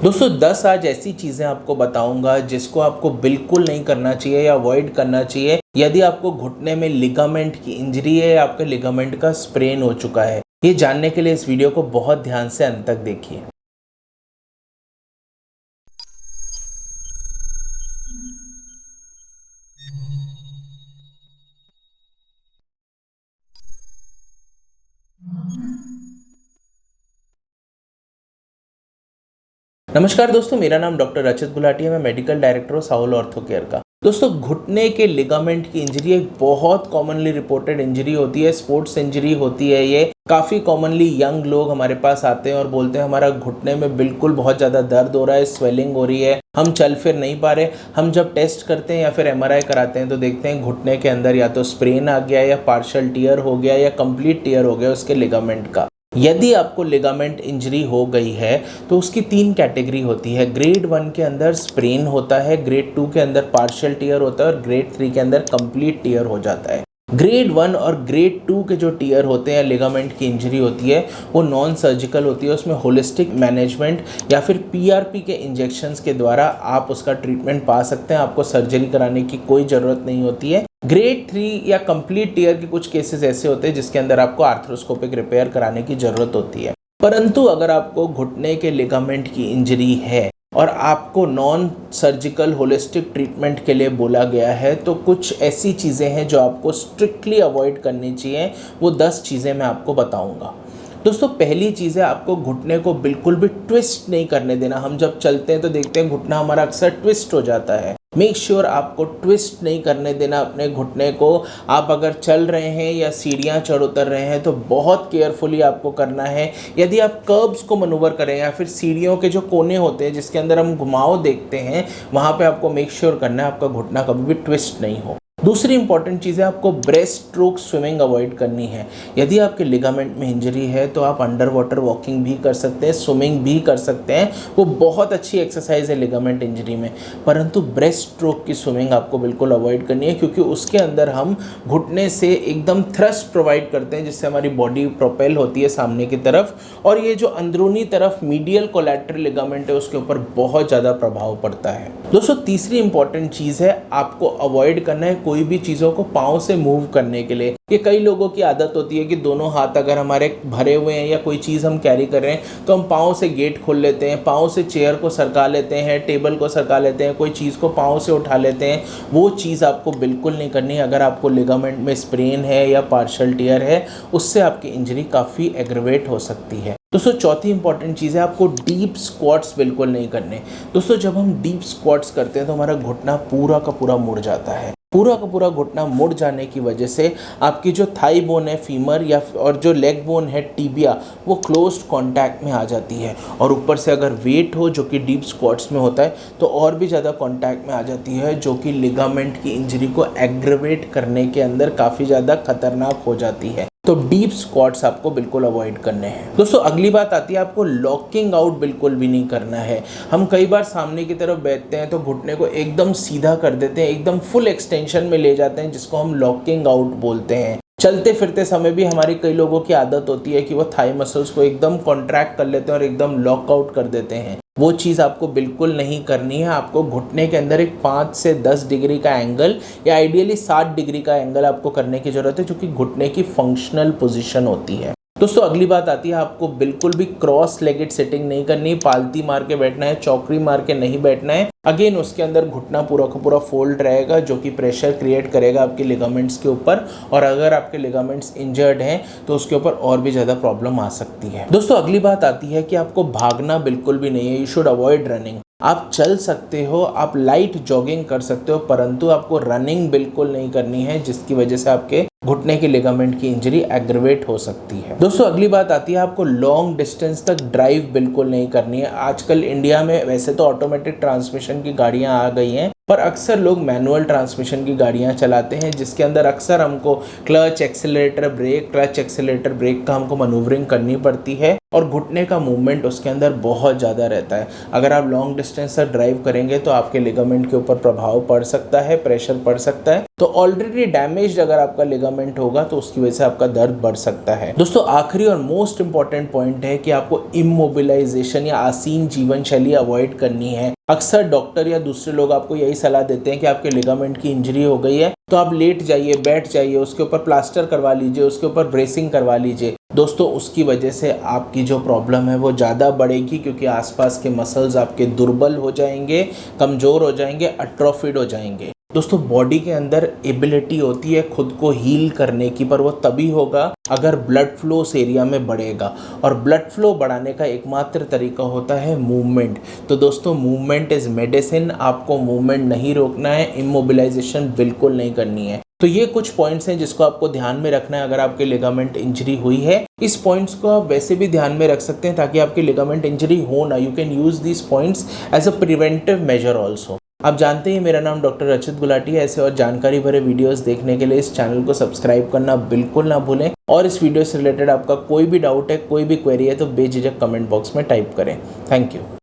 दोस्तों 10 आज ऐसी चीज़ें आपको बताऊंगा जिसको आपको बिल्कुल नहीं करना चाहिए या अवॉइड करना चाहिए यदि आपको घुटने में लिगामेंट की इंजरी है या आपके लिगामेंट का स्प्रेन हो चुका है। ये जानने के लिए इस वीडियो को बहुत ध्यान से अंत तक देखिए। नमस्कार दोस्तों, मेरा नाम डॉक्टर रचित गुलाटी है। मैं मेडिकल डायरेक्टर हूँ साहुल ऑर्थो केयर का। दोस्तों घुटने के लिगामेंट की इंजरी एक बहुत कॉमनली रिपोर्टेड इंजरी होती है, स्पोर्ट्स इंजरी होती है। ये काफ़ी कॉमनली यंग लोग हमारे पास आते हैं और बोलते हैं हमारा घुटने में बिल्कुल बहुत ज़्यादा दर्द हो रहा है, स्वेलिंग हो रही है, हम चल फिर नहीं पा रहे। हम जब टेस्ट करते हैं या फिर एमआरआई कराते हैं तो देखते हैं घुटने के अंदर या तो स्प्रेन आ गया या पार्शियल टियर हो गया या कंप्लीट टियर हो गया उसके लिगामेंट का। यदि आपको लिगामेंट इंजरी हो गई है तो उसकी 3 कैटेगरी होती है। ग्रेड 1 के अंदर स्प्रेन होता है, ग्रेड 2 के अंदर पार्शियल टियर होता है और ग्रेड 3 के अंदर कंप्लीट टियर हो जाता है। ग्रेड 1 और ग्रेड 2 के जो टियर होते हैं, लिगामेंट की इंजरी होती है, वो नॉन सर्जिकल होती है। उसमें होलिस्टिक मैनेजमेंट या फिर पीआरपी के इंजेक्शंस के द्वारा आप उसका ट्रीटमेंट पा सकते हैं। आपको सर्जरी कराने की कोई ज़रूरत नहीं होती है। ग्रेड 3 या कंप्लीट टियर के कुछ केसेस ऐसे होते हैं जिसके अंदर आपको आर्थ्रोस्कोपिक रिपेयर कराने की ज़रूरत होती है। परंतु अगर आपको घुटने के लिगामेंट की इंजरी है और आपको नॉन सर्जिकल होलिस्टिक ट्रीटमेंट के लिए बोला गया है तो कुछ ऐसी चीज़ें हैं जो आपको स्ट्रिक्टली अवॉइड करनी चाहिए। वो 10 चीज़ें मैं आपको बताऊंगा। दोस्तों पहली चीज़ है, आपको घुटने को बिल्कुल भी ट्विस्ट नहीं करने देना। हम जब चलते हैं तो देखते हैं घुटना हमारा अक्सर ट्विस्ट हो जाता है। मेक श्योर आपको ट्विस्ट नहीं करने देना अपने घुटने को। आप अगर चल रहे हैं या सीढ़ियाँ चढ़ उतर रहे हैं तो बहुत केयरफुली आपको करना है। यदि आप कर्ब्स को मनूवर करें या फिर सीढ़ियों के जो कोने होते हैं जिसके अंदर हम घुमाव देखते हैं, वहाँ पे आपको मेक श्योर करना है आपका घुटना कभी भी ट्विस्ट नहीं हो। दूसरी इंपॉर्टेंट चीज़ है, आपको ब्रेस्ट स्ट्रोक स्विमिंग अवॉइड करनी है। यदि आपके लिगामेंट में इंजरी है तो आप अंडर वाटर वॉकिंग भी कर सकते हैं, स्विमिंग भी कर सकते हैं। वो बहुत अच्छी एक्सरसाइज है लिगामेंट इंजरी में। परंतु ब्रेस्ट स्ट्रोक की स्विमिंग आपको बिल्कुल अवॉइड करनी है क्योंकि उसके अंदर हम घुटने से एकदम थ्रस्ट प्रोवाइड करते हैं जिससे हमारी बॉडी प्रोपेल होती है सामने की तरफ और ये जो अंदरूनी तरफ मीडियल कोलैटरल लिगामेंट है उसके ऊपर बहुत ज़्यादा प्रभाव पड़ता है। दोस्तों तीसरी इंपॉर्टेंट चीज़ है, आपको अवॉइड करना है कोई भी चीज़ों को पाँव से मूव करने के लिए। ये कई लोगों की आदत होती है कि दोनों हाथ अगर हमारे भरे हुए हैं या कोई चीज़ हम कैरी कर रहे हैं तो हम पाँव से गेट खोल लेते हैं, पाँव से चेयर को सरका लेते हैं, टेबल को सरका लेते हैं, कोई चीज़ को पाँव से उठा लेते हैं। वो चीज़ आपको बिल्कुल नहीं करनी। अगर आपको लिगामेंट में स्प्रेन है या पार्शियल टियर है उससे आपकी इंजरी काफ़ी एग्रवेट हो सकती है। दोस्तों चौथी इंपॉर्टेंट चीज़ है, आपको डीप स्क्वाट्स बिल्कुल नहीं करने। दोस्तों जब हम डीप स्क्वाट्स करते हैं तो हमारा घुटना पूरा का पूरा मुड़ जाता है। पूरा का पूरा घुटना मुड़ जाने की वजह से आपकी जो थाई बोन है फीमर या और जो लेग बोन है टिबिया वो क्लोज्ड कांटेक्ट में आ जाती है और ऊपर से अगर वेट हो जो कि डीप स्क्वाट्स में होता है तो और भी ज़्यादा कांटेक्ट में आ जाती है जो कि लिगामेंट की इंजरी को एग्रवेट करने के अंदर काफ़ी ज़्यादा खतरनाक हो जाती है। तो डीप स्क्वाट्स आपको बिल्कुल अवॉइड करने हैं। दोस्तों अगली बात आती है, आपको लॉकिंग आउट बिल्कुल भी नहीं करना है। हम कई बार सामने की तरफ बैठते हैं तो घुटने को एकदम सीधा कर देते हैं, एकदम फुल एक्सटेंशन में ले जाते हैं जिसको हम लॉकिंग आउट बोलते हैं। चलते फिरते समय भी हमारी कई लोगों की आदत होती है कि वो थाई मसल्स को एकदम कॉन्ट्रैक्ट कर लेते हैं और एकदम लॉक आउट कर देते हैं। वो चीज़ आपको बिल्कुल नहीं करनी है। आपको घुटने के अंदर एक 5 से 10 डिग्री का एंगल या आइडियली 60 डिग्री का एंगल आपको करने की ज़रूरत है जो कि घुटने की फंक्शनल पोजीशन होती है। दोस्तों अगली बात आती है, आपको बिल्कुल भी क्रॉस लेगेड सिटिंग नहीं करनी, पालती मार के बैठना है, चौकड़ी मार के नहीं बैठना है। अगेन उसके अंदर घुटना पूरा का पूरा फोल्ड रहेगा जो कि प्रेशर क्रिएट करेगा आपके लिगामेंट्स के ऊपर और अगर आपके लिगामेंट्स इंजर्ड हैं तो उसके ऊपर और भी ज़्यादा प्रॉब्लम आ सकती है। दोस्तों अगली बात आती है कि आपको भागना बिल्कुल भी नहीं है। You should avoid running. आप चल सकते हो, आप लाइट जॉगिंग कर सकते हो परंतु आपको रनिंग बिल्कुल नहीं करनी है जिसकी वजह से आपके घुटने के लिगामेंट की इंजरी एग्रवेट हो सकती है। दोस्तों अगली बात आती है, आपको लॉन्ग डिस्टेंस तक ड्राइव बिल्कुल नहीं करनी है। आजकल इंडिया में वैसे तो ऑटोमेटिक ट्रांसमिशन की गाड़ियां आ गई हैं पर अक्सर लोग मैनुअल ट्रांसमिशन की गाड़ियां चलाते हैं जिसके अंदर अक्सर हमको क्लच एक्सेलरेटर ब्रेक का हमको मनूवरिंग करनी पड़ती है और घुटने का मूवमेंट उसके अंदर बहुत ज़्यादा रहता है। अगर आप लॉन्ग डिस्टेंस तक ड्राइव करेंगे तो आपके लिगामेंट के ऊपर प्रभाव पड़ सकता है, प्रेशर पड़ सकता है। तो ऑलरेडी डैमेज अगर आपका लिगामेंट होगा तो उसकी वजह से आपका दर्द बढ़ सकता है। दोस्तों आखिरी और मोस्ट इंपॉर्टेंट पॉइंट है कि आपको इमोबिलाइजेशन या आसीन जीवन शैली अवॉइड करनी है। अक्सर डॉक्टर या दूसरे लोग आपको यही सलाह देते हैं कि आपके लिगामेंट की इंजरी हो गई है तो आप लेट जाइए, बैठ जाइए, उसके ऊपर प्लास्टर करवा लीजिए, उसके ऊपर ब्रेसिंग करवा लीजिए। दोस्तों उसकी वजह से आपकी जो प्रॉब्लम है वो ज़्यादा बढ़ेगी, क्योंकि आसपास के मसल्स आपके दुर्बल हो जाएंगे, कमज़ोर हो जाएंगे, अट्रोफिड हो जाएंगे। दोस्तों बॉडी के अंदर एबिलिटी होती है खुद को हील करने की, पर वो तभी होगा अगर ब्लड फ्लो उस एरिया में बढ़ेगा, और ब्लड फ्लो बढ़ाने का एकमात्र तरीका होता है मूवमेंट। तो दोस्तों मूवमेंट इज़ मेडिसिन। आपको मूवमेंट नहीं रोकना है, इमोबिलाइजेशन बिल्कुल नहीं करनी है। तो ये कुछ पॉइंट्स हैं जिसको आपको ध्यान में रखना है अगर आपके लिगामेंट इंजरी हुई है। इस पॉइंट्स को आप वैसे भी ध्यान में रख सकते हैं ताकि आपकी लिगामेंट इंजरी हो ना। You can use this points as a preventive measure also. आप जानते हैं मेरा नाम डॉक्टर रचित गुलाटी है। ऐसे और जानकारी भरे वीडियोस देखने के लिए इस चैनल को सब्सक्राइब करना बिल्कुल ना भूलें, और इस वीडियो से रिलेटेड आपका कोई भी डाउट है, कोई भी क्वेरी है तो बेझिझक कमेंट बॉक्स में टाइप करें। Thank you.